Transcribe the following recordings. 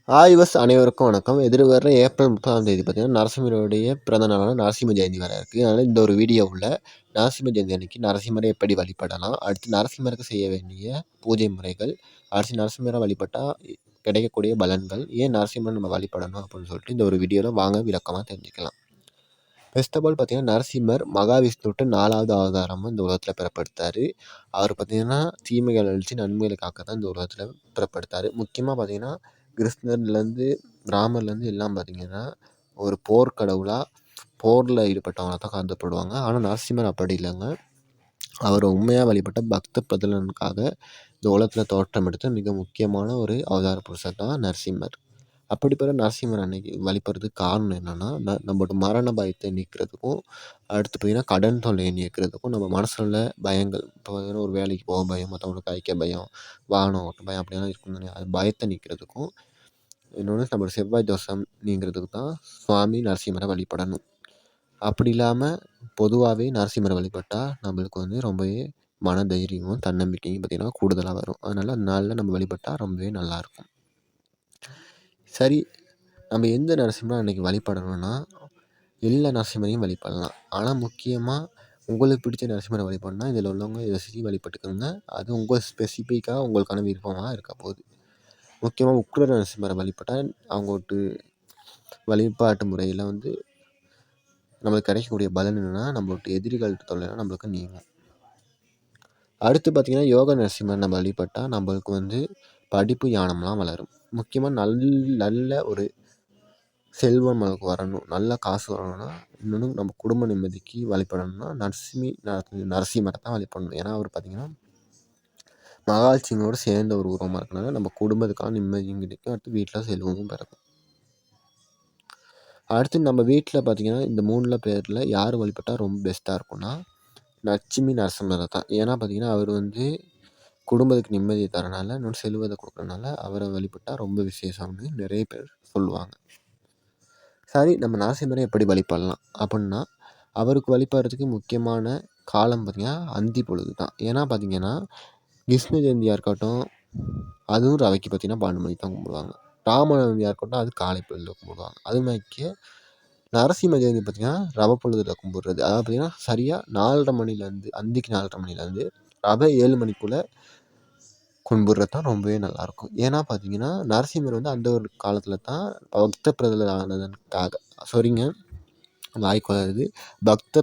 அனைவருக்கும் வணக்கம். எதிர்வர ஏப்ரல் 30ஆம் தேதி பார்த்தீங்கன்னா, நரசிம்மருடைய பிறந்த நாளான நரசிம்ம ஜெயந்தி வர இருக்கு. அதனால இந்த ஒரு வீடியோவுல நரசிம்ம ஜெயந்தி அன்னைக்கு நரசிம்மரை எப்படி வழிபடலாம்? அடுத்து நரசிம்மருக்கு செய்ய வேண்டிய பூஜை முறைகள், அடுத்து நரசிம்மரை வழிபட்டா கிடைக்கக்கூடிய பலன்கள், ஏன் நரசிம்மரை நம்ம வழிபடணும் அப்படின்னு சொல்லிட்டு இந்த ஒரு வீடியோல வாங்க விளக்கமா தெரிஞ்சுக்கலாம். ஃபர்ஸ்ட் ஆஃப் ஆல் பார்த்தீங்கன்னா, நரசிம்மர் மகாவிஷ்ணுவுட்டு 4வது அவதாரமா இந்த உலகத்துல பிறப்பெடுத்தாரு. அவர் பார்த்தீங்கன்னா, தீமைகள் அழிச்சு நன்மைகளை காக்க தான் இந்த உலகத்துல பிறப்பெடுத்தாரு. முக்கியமா பார்த்தீங்கன்னா, கிருஷ்ணர்லேருந்து ராமர்லேருந்து எல்லாம் பார்த்தீங்கன்னா, ஒரு போர்க்கடவுளா போர்ல ஈடுபட்டவங்களா தான் கருதப்படுவாங்க. ஆனா நரசிம்மர் அப்படி இல்லங்க. அவர உண்மையா வழிபட்ட பக்த பிரகலாதனுக்காக இந்த உலகத்துல தோற்றம் எடுத்த மிக முக்கியமான ஒரு அவதார புருஷர் தான் நரசிம்மர். அப்படிப்பட்ட நரசிம்மர் அன்னைக்கு வழிபடுறதுக்கு காரணம் என்னன்னா, நம்மளோட மரண பயத்தை நீக்கிறதுக்கும், அடுத்து பார்த்தீங்கன்னா கடன் தொல்லையை நீக்கிறதுக்கும், நம்ம மனசுல உள்ள பயங்கள் இப்போ பார்த்தீங்கன்னா ஒரு வேலைக்கு போக பயம், மற்றவங்களுக்கு அழைக்க பயம், வாகனம் ஓட்ட பயம் அப்படியெல்லாம் இருக்கும் இல்லையா? அது பயத்தை நீக்கிறதுக்கும், இன்னொன்று நம்மளோட செவ்வாய் தோஷம் நீங்கிறதுக்கு தான் சுவாமி நரசிம்மரை வழிபடணும். அப்படி இல்லாமல் பொதுவாகவே நரசிம்மரை வழிபட்டா நம்மளுக்கு வந்து ரொம்பவே மன தைரியமும் தன்னம்பிக்கையும் பார்த்திங்கன்னா கூடுதலாக வரும். அதனால் அந்த நாளில் நம்ம வழிபட்டால் ரொம்பவே நல்லாயிருக்கும். சரி, நம்ம எந்த நரசிம்மரை அன்றைக்கி வழிபடணும்னா எல்லா நரசிம்மரையும் வழிபடலாம். ஆனால் முக்கியமாக உங்களுக்கு பிடிச்ச நரசிம்மரை வழிபடணும்னா இதில் உள்ளவங்க இதை செஞ்சு வழிபட்டுக்கோங்க. அது உங்கள் ஸ்பெசிஃபிக்காக உங்களுக்கான விருப்பமாக இருக்க போகுது. முக்கியமாக உக்ர நரசிம்மரை வழிபட்டால் அவங்கோட்டு வழிபாட்டு முறையில் வந்து நம்மளுக்கு கிடைக்கக்கூடிய பலன் என்னென்னா, நம்மளோட எதிரிகள் தொல்லைலாம் நம்மளுக்கு நீங்கும். அடுத்து பார்த்திங்கன்னா, யோக நரசிம்மர் நம்ம வழிபட்டால் நம்மளுக்கு வந்து படிப்பு ஞானம்லாம் வளரும். முக்கியமாக நல்ல ஒரு செல்வம் நம்மளுக்கு வரணும், நல்ல காசு வரணும்னா, இன்னொன்று நம்ம குடும்ப நிம்மதிக்கு வழிபடணும்னா நரசிம்மரை தான் வழிபடணும். ஏன்னா அவர் பார்த்திங்கன்னா மகாலட்சுமியோடு சேர்ந்த ஒரு உருவமாக இருக்கனால நம்ம குடும்பத்துக்கான நிம்மதியும் கிடைக்கும். அடுத்து வீட்டில் செல்வமும் பிறக்கும். அடுத்து நம்ம வீட்டில் பார்த்திங்கன்னா இந்த 3 பேரில் யார் வழிபட்டால் ரொம்ப பெஸ்ட்டாக இருக்கும்னா லட்சுமி நரசிம்மரை தான். ஏன்னா பார்த்திங்கன்னா அவர் வந்து குடும்பத்துக்கு நிம்மதியை தரனால, இன்னொன்று செல்வத்தை கொடுக்குறனால அவரை வழிபட்டால் ரொம்ப விசேஷம்னு நிறைய பேர் சொல்லுவாங்க. சரி, நம்ம நரசிம்மரை எப்படி வழிபடலாம் அப்படின்னா, அவருக்கு வழிபடுறதுக்கு முக்கியமான காலம் பார்த்திங்கன்னா அந்தி பொழுது தான். ஏன்னா பார்த்திங்கன்னா கிருஷ்ண ஜெயந்தியாக இருக்கட்டும், அதுவும் ரவைக்கு பார்த்திங்கன்னா 12 மணிக்கு தான் கும்பிடுவாங்க. ராமநவமியாக இருக்கட்டும், அது காலை பொழுதில் கும்பிடுவாங்க. அது மாதிரிக்கு நரசிம்ம ஜெயந்தி பார்த்திங்கன்னா ரவை பொழுதுல கும்பிட்றது. அதாவது பார்த்திங்கன்னா சரியாக 4:30 மணிலேருந்து அந்திக்கு 4:30 மணிலேருந்து ரவை 7 மணிக்குள்ளே கும்பிட்றது தான் ரொம்பவே நல்லாயிருக்கும். ஏன்னா பார்த்திங்கன்னா நரசிம்மர் வந்து அந்த ஒரு காலத்தில் தான் பக்த பிரகலாதனுக்காக பக்த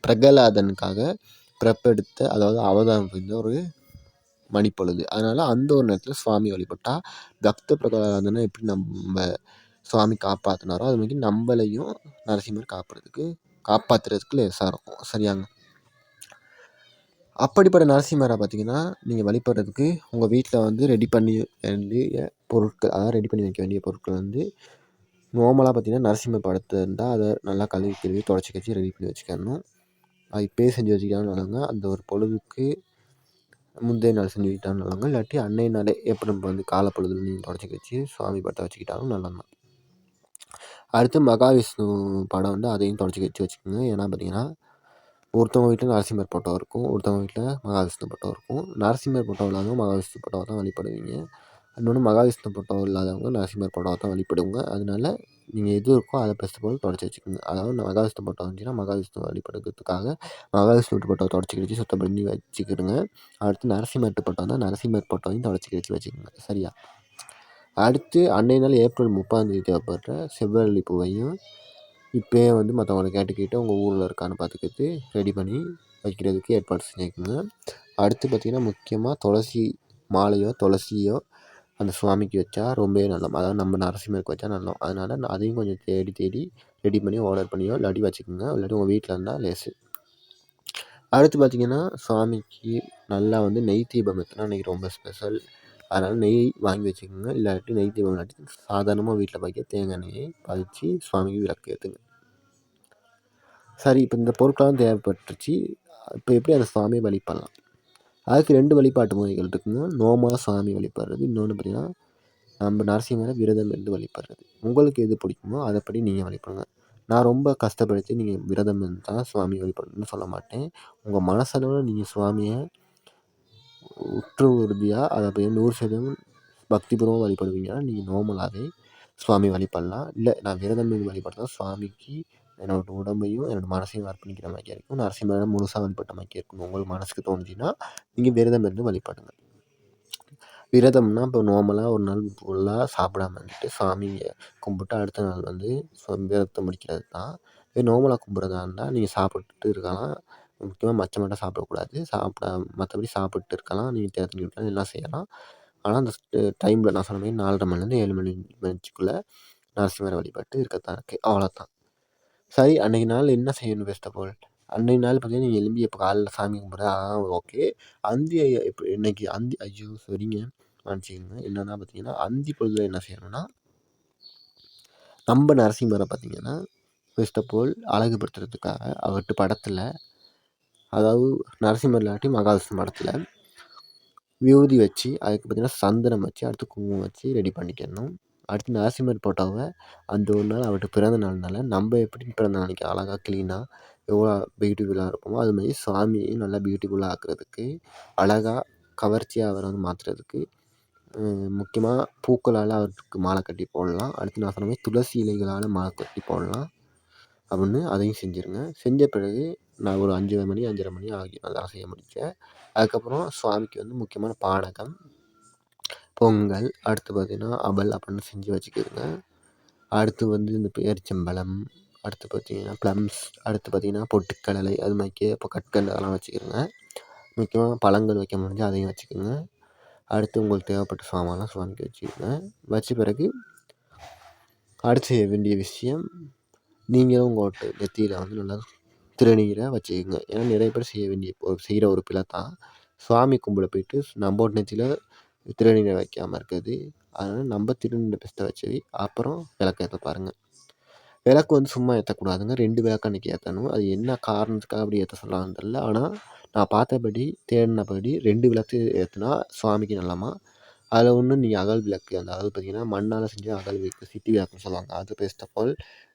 பிரகலாதனுக்காக பிறப்பெடுத்த, அதாவது அவதாரம் புரிந்த ஒரு மணிப்பொழுது. அதனால் அந்த ஒரு நேரத்தில் சுவாமி வழிபட்டால் பக்த பிரகலாதனை எப்படி நம்ம சுவாமி காப்பாற்றினாரோ அது மாதிரி நம்மளையும் நரசிம்மர் காப்பாற்றுறதுக்கு லேசாக இருக்கும். சரியாங்க? அப்படிப்பட்ட நரசிம்மரை பார்த்திங்கன்னா நீங்கள் வழிபடுறதுக்கு உங்கள் வீட்டில் வந்து ரெடி பண்ணி வேண்டிய பொருட்கள், அதாவது ரெடி பண்ணி வைக்க வேண்டிய பொருட்கள் வந்து நார்மலாக பார்த்திங்கன்னா நரசிம்மர் படத்தை இருந்தால் அதை நல்லா கழுவி துடைச்சி வச்சு ரெடி பண்ணி வச்சுக்கணும். அது இப்போயே செஞ்சு வச்சுக்கிட்டாலும் நல்லங்க. அந்த ஒரு பொழுதுக்கு முந்தைய நாள் செஞ்சுக்கிட்டாலும் நல்லங்க. இல்லாட்டி அன்னைய நாளே எப்படி நம்ம வந்து காலப்பொழுதில் நீங்கள் துடைச்சி வச்சு சுவாமி படத்தை வச்சுக்கிட்டாலும் நல்லது. அடுத்து மகாவிஷ்ணு படம் வந்து அதையும் துடைச்சி வச்சுக்கோங்க. ஏன்னா பார்த்திங்கன்னா ஒருத்தவங்க வீட்டில் நரசிம்மர் ஃபோட்டோ இருக்கும், ஒருத்தவங்க வீட்டில் மகாவிஷ்ணு ஃபோட்டோ இருக்கும். நரசிம்மர் ஃபோட்டோ இல்லாதவங்க மகாவிஷ்ணு ஃபோட்டோவை தான் வழிபடுவீங்க. இன்னொன்று மகாவிஷ்ணு ஃபோட்டோ இல்லாதவங்க நரசிம்மர் ஃபோட்டோவை தான் வழிபடுங்க. அதனால நீங்கள் எது இருக்கோ அதை ஃபஸ்ட் ஆஃப் ஆல் துடைச்சி வச்சுக்கோங்க. அதாவது மகாவிஷ்ணு ஃபோட்டோ வந்துச்சுன்னா மகாவிஷ்ணு வழிபடுறதுக்காக மகாவிஷ்ணு ஃபோட்டோ துடைச்சி கிழிச்சு சுத்தம் பண்ணி வச்சுக்கிடுங்க. அடுத்து நரசிம்மர் ஃபோட்டோ தான் நரசிம்மர் ஃபோட்டோவையும் துடைச்சி கிழிச்சு வச்சுக்கோங்க. சரியா? அடுத்து அன்றைய நாள் ஏப்ரல் 30ஆம் தேதி தேவைப்படுற செவ்வரளி பூவையும் இப்போயே வந்து மற்றவங்கள கேட்டுக்கிட்டு உங்கள் ஊரில் இருக்கான்னு பார்த்துக்கிட்டு ரெடி பண்ணி வைக்கிறதுக்கு ஏற்பாடு செஞ்சுக்கோங்க. அடுத்து பார்த்திங்கன்னா முக்கியமாக துளசி மாலையோ துளசியோ அந்த சுவாமிக்கு வச்சா ரொம்பவே நல்லது. அதாவது நம்ம நரசிம்மருக்கு வச்சா நல்லது. அதனால் அதையும் கொஞ்சம் தேடி ரெடி பண்ணி ஆர்டர் பண்ணியோ இல்லாட்டி வச்சுக்கோங்க. இல்லாட்டி உங்கள் வீட்டில் இருந்தால் லேசு. அடுத்து பார்த்திங்கன்னா சுவாமிக்கு நல்லா வந்து நெய் தீபம் ஏற்றினா அன்றைக்கி ரொம்ப ஸ்பெஷல். அதனால் நெய் வாங்கி வச்சுக்கோங்க. இல்லாட்டி நெய் தீபம் இல்லாட்டி சாதாரணமாக வீட்டில் வைக்க தேங்காய் நெய்யை பதிச்சு சுவாமிக்கு விளக்கு ஏற்றுங்க. சரி, இப்போ இந்த பொருட்கள்லாம் தேவைப்பட்டுருச்சு. இப்போ எப்படி அந்த சுவாமியை வழிபடலாம்? அதுக்கு 2 வழிபாட்டு முறைகள் இருக்குங்க. நோமா சாமி வழிபடுறது, இன்னொன்று பார்த்திங்கன்னா நம்ம நரசிம்மரை விரதம் இருந்து வழிபடுறது. உங்களுக்கு எது பிடிக்குமோ அதைப்படி நீங்கள் வழிபடுங்க. நான் ரொம்ப கஷ்டப்படுத்தி நீங்கள் விரதம் இருந்து தான் சுவாமி வழிபடணும்னு சொல்ல மாட்டேன். உங்கள் மனசளவில் நீங்கள் சுவாமியை உற்று உறுதியாக அதை அப்படியே 100% பக்திபூர்வமாக வழிபடுவீங்கன்னா நீங்கள் நார்மலாகவே சுவாமி வழிபடலாம். இல்லை நான் விரதம் இருந்து வழிபடுறதா சுவாமிக்கு என்னோடய உடம்பையும் என்னோடய மனசையும் அர்ப்பணிக்கிற மாதிரி இருக்கும். நரசிம்மரை முழுசாக வழிபட்ட மாதிரி இருக்கும். உங்களுக்கு மனசுக்கு தோணுச்சுன்னா நீங்கள் விரதம் இருந்து வழிபடுங்க. விரதம்னா இப்போ நார்மலாக ஒரு நாள் ஃபுல்லாக சாப்பிடாம இருந்துட்டு சாமியை கும்பிட்டு அடுத்த நாள் வந்து விரதத்தை முடிக்கிறது தான். இதே நார்மலாக கும்பிட்றதா இருந்தால் நீங்கள் சாப்பிட்டுட்டு இருக்கலாம். முக்கியமாக மட்டும் சாப்பிடக்கூடாது. மற்றபடி சாப்பிட்டு இருக்கலாம். நீங்கள் தேர்தல் இருக்கலாம் எல்லாம் செய்யலாம். ஆனால் அந்த டைமில் நான் சொன்ன மாதிரி 4:30 மணிலேருந்து 7 மணிக்குள்ளே நரசிம்மரை வழிபட்டு இருக்கத்தான் இருக்குது. அவ்வளோதான். சரி, அன்றைக்கி நாள் என்ன செய்யணும் ஃபர்ஸ்ட் ஆஃப் ஆல்? அன்றைக்கி நாள் பார்த்தீங்கன்னா நீங்கள் எழும்பி இப்போ காலைல சாமி கும்பிட்றது ஓகே. இப்போ இன்னைக்கு ஐயோ சரிங்க மன்னிச்சிக்கங்க. என்னென்னா பார்த்தீங்கன்னா அந்தி பொழுதுல என்ன செய்யணும்னா நம்ம நரசிம்மரை பார்த்தீங்கன்னா ஃபர்ஸ்ட் ஆஃப் ஆல் அழகுபடுத்துறதுக்காக அவர்கிட்ட படத்தில், அதாவது நரசிம்மர் இல்லாட்டி மகாவிஷ்ணு படத்தில் விபூதி வச்சு அதுக்கு பார்த்தீங்கன்னா சந்தனம் வச்சு அடுத்து குங்குமம் வச்சு ரெடி பண்ணிக்கணும். அடுத்து நரசிம்மர் போட்டோவை அந்த ஒரு நாள் அவர்கிட்ட பிறந்த நாள்னால நம்ம எப்படி பிறந்த நாளைக்கு அழகாக க்ளீனாக எவ்வளோ பியூட்டிஃபுல்லாக இருப்போமோ அதுமாதிரி சாமியையும் நல்லா பியூட்டிஃபுல்லாக ஆக்குறதுக்கு, அழகாக கவர்ச்சியாக அவரை வந்து மாற்றுறதுக்கு முக்கியமாக பூக்களால் அவருக்கு மாலை கட்டி போடலாம். அடுத்து நான் சொன்ன மாதிரி துளசி இலைகளால் மாலை கட்டி போடலாம் அப்படின்னு அதையும் செஞ்சுருங்க. செஞ்ச பிறகு நான் ஒரு 5 மணி 5:30 மணி ஆகியும் அதெல்லாம் செய்ய முடித்தேன். அதுக்கப்புறம் சுவாமிக்கு வந்து முக்கியமான பானகம், பொங்கல், அடுத்து பார்த்திங்கன்னா அவல் அப்படின்னு செஞ்சு வச்சுக்கிடுங்க. அடுத்து வந்து இந்த பேரிச்சம்பழம், அடுத்து பார்த்திங்கன்னா ப்ளம்ஸ், அடுத்து பார்த்திங்கன்னா பொட்டுக்கடலை அது மாதிரிக்கே இப்போ கற்கண்டு அதெல்லாம் வச்சுக்கிடுங்க. முக்கியமாக பழங்கள் வைக்க முடிஞ்சால் அதையும் வச்சுக்கோங்க. அடுத்து உங்களுக்கு தேவைப்பட்ட சாமான்லாம் சுவாமிக்கு வச்சுக்கோங்க. வச்ச பிறகு அடுத்து செய்ய வேண்டிய விஷயம், நீங்களும் உங்கள்கிட்ட நெத்தியில் வந்து நல்லா திருநீரை வச்சுக்கோங்க. ஏன்னா நிறைய பேர் செய்கிற ஒரு பிழை தான் சுவாமி கும்பிட போயிட்டு நம்ம நெத்தியில் திருநீரை வைக்காமல் இருக்குது. அதனால் நம்ம திருநீரை பெஸ்ட்டாக வச்சு அப்புறம் விளக்கு ஏற்ற பாருங்கள். விளக்கு வந்து சும்மா ஏற்றக்கூடாதுங்க. 2 விளக்கு அன்றைக்கி ஏற்றணும். அது என்ன காரணத்துக்காக அப்படி ஏற்ற சொல்லலாம்னு தெரில. ஆனால் நான் பார்த்தபடி தேடினபடி 2 விளக்கு ஏற்றினா சுவாமிக்கு நல்லமா. அதில் ஒன்று நீங்கள் அகல் விளக்கு, அதாவது பார்த்திங்கன்னா மண்ணால் செஞ்ச அகல் விளக்கு, சிட்டி விளக்குன்னு சொல்லுவாங்க. அது ஃபர்ஸ்ட் ஆஃப் ஆல்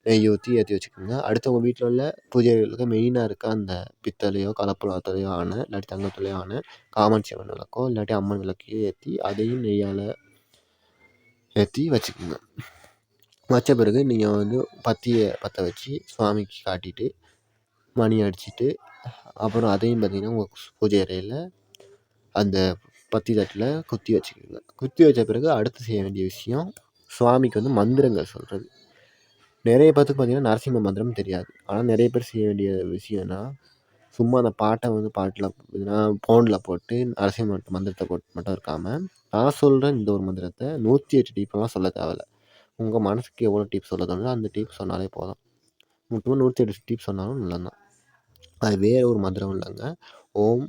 நெய் ஊற்றி ஏற்றி வச்சுக்கோங்க. அடுத்து உங்கள் வீட்டில் உள்ள பூஜைகளுக்கு மெயினாக இருக்க அந்த பித்தளையோ கலப்படத்துலையோ ஆன இல்லாட்டி தங்கத்துலையோ ஆன காமாட்சி அம்மன் விளக்கோ இல்லாட்டி அம்மன் விளக்கையோ ஏற்றி அதையும் நெய்யால் ஏற்றி வச்சுக்கோங்க. வச்ச பிறகு நீங்கள் வந்து பத்தியை பற்ற வச்சு சுவாமிக்கு காட்டிட்டு மணி அடிச்சுட்டு அப்புறம் அதையும் பார்த்திங்கன்னா உங்கள் பூஜை அறையில் அந்த பத்தி தட்டில் குத்தி வச்சுக்கோங்க. குத்தி வச்ச பிறகு அடுத்து செய்ய வேண்டிய விஷயம் சுவாமிக்கு வந்து மந்திரங்கள் சொல்கிறது. நிறைய பேர்த்துக்கு பார்த்திங்கன்னா நரசிம்ம மந்திரம் தெரியாது. ஆனால் நிறைய பேர் செய்ய வேண்டிய விஷயம்னா சும்மா அந்த பாட்டை வந்து ஃபோனில் போட்டு நரசிம்ம மந்திரத்தை போட்டு மட்டும் இருக்காமல் நான் சொல்கிற இந்த ஒரு மந்திரத்தை 108 டீப்லாம் சொல்ல தேவையில்ல. உங்கள் மனசுக்கு எவ்வளோ டீப் சொல்ல தோணுதோ அந்த டீப் சொன்னாலே போதும். முக்கியமாக 108 டீப் சொன்னாலும் நல்லதான். அது வேறு ஒரு மந்திரம் இல்லைங்க. ஓம்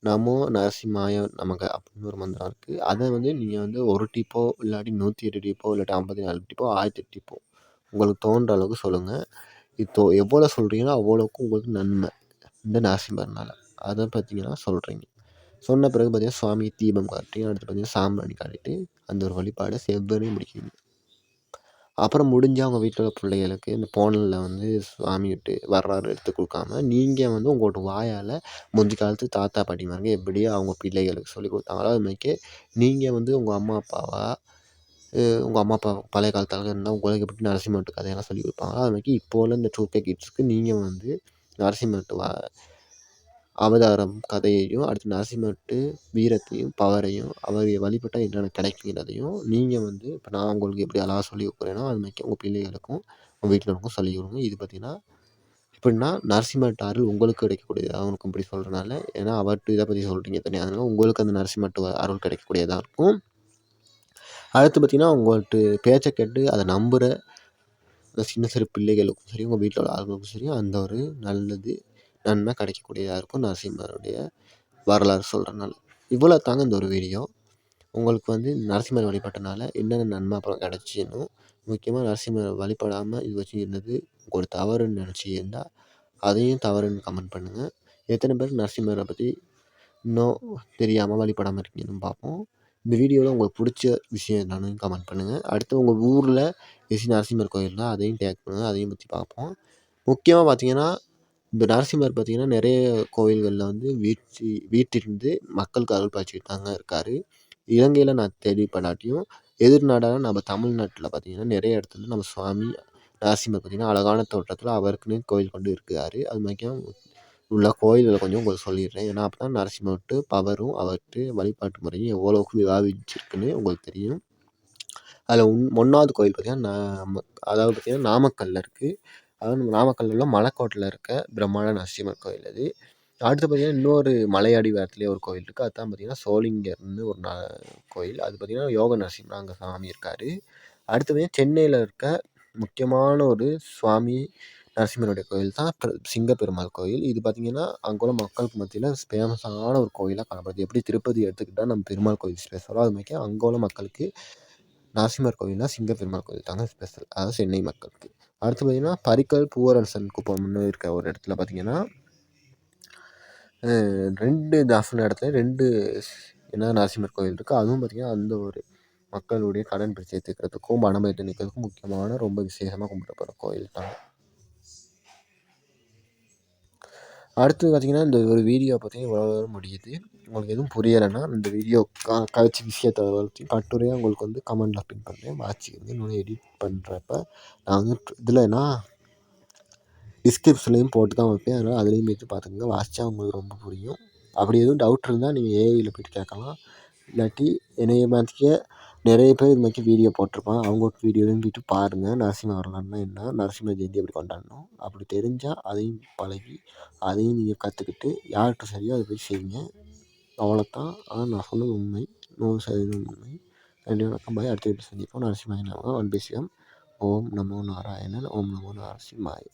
நமோ நரசிம்மாய நமக அப்படின்னு ஒரு மந்திரம் இருக்குது. அதை வந்து நீங்கள் வந்து ஒரு டீப்போ இல்லாட்டி 108 டீப்போ இல்லாட்டி 54 டீப்போ 1008 டீப்போ உங்களுக்கு தோன்ற அளவுக்கு சொல்லுங்கள். எவ்வளோ சொல்கிறீங்களோ அவ்வளோக்கும் உங்களுக்கு நன்மை இந்த நரசிம்மர்னால். அதை பார்த்தீங்கன்னா சொல்கிறீங்க. சொன்ன பிறகு பார்த்தீங்கன்னா சுவாமிக்கு தீபம் காட்டுறீங்க. அடுத்து பார்த்தீங்கன்னா சாம்பிராணி காட்டிட்டு அந்த ஒரு வழிபாடை செவ்வனே முடிக்கிறீங்க. அப்புறம் முடிஞ்சால் அவங்க வீட்டில் உள்ள பிள்ளைகளுக்கு இந்த ஃபோனில் வந்து சாமி விட்டு வரலாறு எடுத்து கொடுக்காம நீங்கள் வந்து உங்களோட வாயால் முந்தி காலத்து தாத்தா பாட்டிமாருங்க எப்படியோ அவங்க பிள்ளைகளுக்கு சொல்லி கொடுத்தாங்களோ அதுமாதிரிக்கே நீங்கள் வந்து உங்கள் அம்மா அப்பா பழைய காலத்தால் இருந்தால் உங்களுக்கு எப்படி நரசிம்மட்டு கதையெல்லாம் சொல்லி கொடுப்பாங்களோ அதுமாதிரி இப்போ உள்ள இந்த 2K கிட்ஸுக்கு நீங்கள் வந்து நரசிம்மட்டு அவதாரம் கதையையும் அடுத்து நரசிம்மட்டு வீரத்தையும் பவரையும் அவர் வழிபட்டால் என்னென்ன கிடைக்குங்கிறதையும் நீங்கள் வந்து இப்போ நான் உங்களுக்கு எப்படி அழகாக சொல்லி கொடுக்குறேனோ அதுமாதிரி உங்கள் பிள்ளைகளுக்கும் உங்கள் வீட்டில் இருக்கவும் சொல்லிக் கொடுங்க. இது பார்த்திங்கன்னா எப்படின்னா நரசிம்மட்டு அருள் உங்களுக்கு கிடைக்கக்கூடியது. அவனுக்கும் இப்படி சொல்கிறனால ஏன்னா அவர்கிட்ட இதை பற்றி சொல்கிறீங்க தனியாக, அதனால் உங்களுக்கு அந்த நரசிம்மட்டு அருள் கிடைக்கக்கூடியதாக இருக்கும். அடுத்து பார்த்திங்கன்னா உங்கள்கிட்ட பேச்சை கேட்டு அதை நம்புகிற சின்ன சிறு பிள்ளைகளுக்கும் சரி உங்கள் வீட்டில் உள்ள ஆளுங்களுக்கும் சரி அந்த ஒரு நல்லது நன்மை கிடைக்கக்கூடியதாக இருக்கும் நரசிம்மருடைய வரலாறு சொல்கிறனால. இவ்வளோ தாங்க இந்த ஒரு வீடியோ. உங்களுக்கு வந்து நரசிம்மர் வழிபட்டனால என்னென்ன நன்மை அப்புறம் கிடச்சின்னும் முக்கியமாக நரசிம்மரை வழிபடாமல் இது வச்சு இருந்தது உங்களுக்கு தவறுன்னு நினச்சி இருந்தால் அதையும் தவறுன்னு கமெண்ட் பண்ணுங்கள். எத்தனை பேர் நரசிம்மரை பற்றி இன்னும் தெரியாமல் வழிபடாமல் இருக்கீங்கன்னு பார்ப்போம். இந்த வீடியோவில் உங்களுக்கு பிடிச்ச விஷயம் என்னன்னு கமெண்ட் பண்ணுங்கள். அடுத்து உங்கள் ஊரில் நரசிம்மர் கோயில்னால் அதையும் டேக் பண்ணுங்கள். அதையும் பற்றி பார்ப்போம். முக்கியமாக பார்த்திங்கன்னா இந்த நரசிம்மர் பார்த்திங்கன்னா நிறைய கோயில்களில் வந்து வீட்டிலிருந்து மக்களுக்கு அருள் பாய்ச்சிட்டு தாங்க இருக்கார். இலங்கையில் நான் தேடிப்படாட்டியும் எதிர் நாடான நம்ம தமிழ்நாட்டில் பார்த்திங்கன்னா நிறைய இடத்துல நம்ம சுவாமி நரசிம்மர் பார்த்திங்கன்னா அழகான தோற்றத்தில் அவருக்குன்னு கோயில் கொண்டு இருக்கிறாரு. அது மாதிரி உள்ள கோயில்களை கொஞ்சம் உங்களுக்கு சொல்லிடுறேன். ஏன்னா அப்போ தான் நரசிம்மர் விட்டு பவரும் அவர்கிட்ட வழிபாட்டு முறையும் எவ்வளோக்கு விவாதிச்சிருக்குன்னு உங்களுக்கு தெரியும். அதில் 1வது கோயில் பார்த்திங்கன்னா அதாவது பார்த்திங்கன்னா நாமக்கல்லில் இருக்குது. அதாவது நாமக்கல்லில் உள்ள மலைக்கோட்டையில் இருக்க பிரம்மாண்ட நரசிம்மர் கோயில் அது. அடுத்து பார்த்திங்கன்னா இன்னொரு மலையடிவாரத்துலேயே ஒரு கோயில் இருக்குது. அதுதான் பார்த்திங்கன்னா சோளிங்கர்னு ஒரு கோயில். அது பார்த்திங்கன்னா யோக நரசிம்மர் அங்கே சாமி இருக்கார். அடுத்து பார்த்திங்கன்னா சென்னையில் இருக்க முக்கியமான ஒரு சுவாமி நரசிம்மருடைய கோயில் தான் சிங்கப்பெருமாள் கோயில். இது பார்த்திங்கன்னா அங்குள்ள மக்களுக்கு மத்தியில் ஃபேமஸான ஒரு கோயிலாக காணப்படுது. எப்படி திருப்பதி எடுத்துக்கிட்டால் நம்ம பெருமாள் கோயில் ஸ்பெஷலோ அது மாதிரி அங்கே உள்ள மக்களுக்கு நரசிம்மர் கோயில்னா சிங்கப்பெருமாள் கோயில் தாங்க ஸ்பெஷல். அதாவது சென்னை மக்களுக்கு. அடுத்து பார்த்திங்கன்னா பரிக்கல் பூவரசன் குப்பம்னு இருக்க ஒரு இடத்துல பார்த்திங்கன்னா 2 தாசன இடத்துல 2 என்ன நரசிம்மர் கோயில் இருக்குது. அதுவும் பார்த்திங்கன்னா அந்த ஒரு மக்களுடைய கடன் பிரச்சனை தீர்க்கிறதுக்கும் மனமேற்று நிற்கிறதுக்கும் முக்கியமான ரொம்ப விசேஷமாக கும்பிடப்படுற கோயில் தான். அடுத்து பார்த்திங்கன்னா இந்த ஒரு வீடியோ பார்த்திங்கன்னா இவ்வளோ முடியுது. உங்களுக்கு எதுவும் புரியலைன்னா இந்த வீடியோ கழிச்சு விஷயத்தை வளர்த்தி கட்டுரையாக உங்களுக்கு வந்து கமெண்டில் பின் பண்ணுறேன். வாட்சிக்கு இன்னொன்று எடிட் பண்ணுறப்ப நான் வந்து இதில்னா டிஸ்கிரிப்ஷன்லேயும் போட்டு தான் வைப்பேன். அதனால் அதுலேயும் போய்ட்டு பார்த்துக்கோங்க. வாசித்தா உங்களுக்கு ரொம்ப புரியும். அப்படி எதுவும் டவுட் இருந்தால் நீங்கள் ஏஐயில் போய்ட்டு கேட்கலாம். இல்லாட்டி என்னைய மாதிரியே நிறைய பேர் இது மாதிரி வீடியோ போட்டிருப்பான். அவங்க வீடியோலையும் போய்ட்டு பாருங்கள். நரசிம்ம வரலாறுனா என்ன, நரசிம்ம ஜெயந்தி எப்படி கொண்டாடணும் அப்படி தெரிஞ்சால் அதையும் பழகி அதையும் நீங்கள் கற்றுக்கிட்டு யார்கிட்ட சரியோ அதை போய் செய்யுங்க. அவ்வளோதான். ஆனால் நான் சொன்னது உண்மை, 100% உண்மை. நன்றி, வணக்கம், பாய். அடுத்த வீடியோ சந்திப்போம். நரசிம்மாய நமः. 1 ஓம் நமோ நாராயணன், ஓம் நமோ நரசிம்மாய.